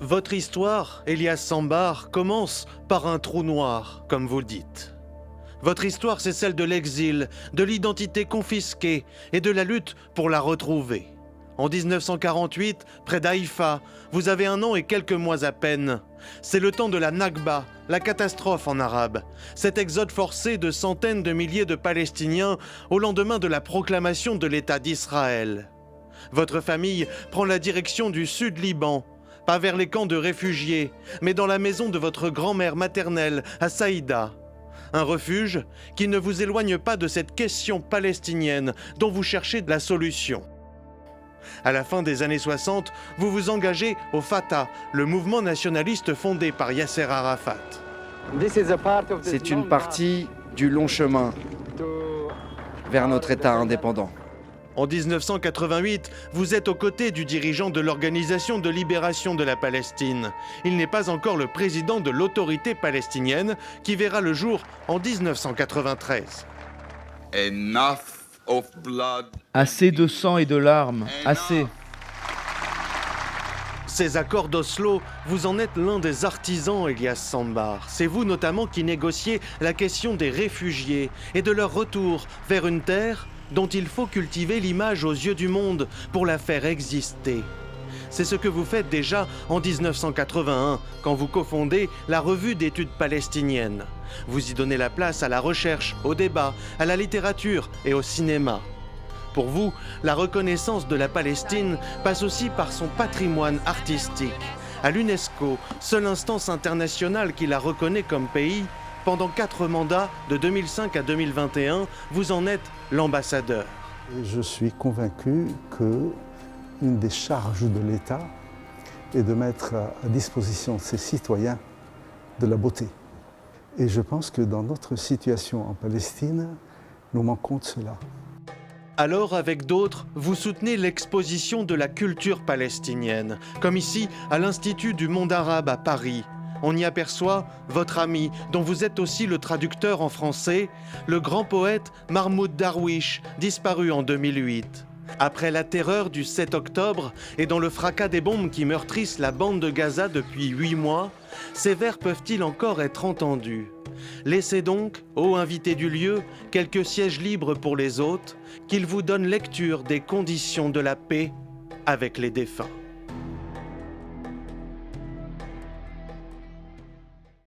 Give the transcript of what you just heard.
Votre histoire, Elias Sambar, commence par un trou noir, comme vous le dites. Votre histoire, c'est celle de l'exil, de l'identité confisquée et de la lutte pour la retrouver. En 1948, près d'Haïfa, vous avez 1 an et quelques mois à peine. C'est le temps de la Nakba, la catastrophe en arabe. Cet exode forcé de centaines de milliers de Palestiniens au lendemain de la proclamation de l'État d'Israël. Votre famille prend la direction du sud Liban, pas vers les camps de réfugiés, mais dans la maison de votre grand-mère maternelle à Saïda. Un refuge qui ne vous éloigne pas de cette question palestinienne dont vous cherchez la solution. À la fin des années 60, vous vous engagez au Fatah, le mouvement nationaliste fondé par Yasser Arafat. C'est une partie du long chemin vers notre État indépendant. En 1988, vous êtes aux côtés du dirigeant de l'Organisation de libération de la Palestine. Il n'est pas encore le président de l'autorité palestinienne qui verra le jour en 1993. Assez de sang et de larmes, assez. Ces accords d'Oslo, vous en êtes l'un des artisans, Elias Sambar. C'est vous notamment qui négociez la question des réfugiés et de leur retour vers une terre dont il faut cultiver l'image aux yeux du monde pour la faire exister. C'est ce que vous faites déjà en 1981, quand vous cofondez la Revue d'études palestiniennes. Vous y donnez la place à la recherche, au débat, à la littérature et au cinéma. Pour vous, la reconnaissance de la Palestine passe aussi par son patrimoine artistique. À l'UNESCO, seule instance internationale qui la reconnaît comme pays, pendant 4 mandats, de 2005 à 2021, vous en êtes l'ambassadeur. Je suis convaincu qu'une des charges de l'État est de mettre à disposition de ses citoyens de la beauté. Et je pense que dans notre situation en Palestine, nous manquons de cela. Alors, avec d'autres, vous soutenez l'exposition de la culture palestinienne, comme ici à l'Institut du monde arabe à Paris. On y aperçoit votre ami, dont vous êtes aussi le traducteur en français, le grand poète Mahmoud Darwish, disparu en 2008. Après la terreur du 7 octobre et dans le fracas des bombes qui meurtrissent la bande de Gaza depuis 8 mois, ces vers peuvent-ils encore être entendus? Laissez donc, ô invités du lieu, quelques sièges libres pour les hôtes, qu'ils vous donnent lecture des conditions de la paix avec les défunts.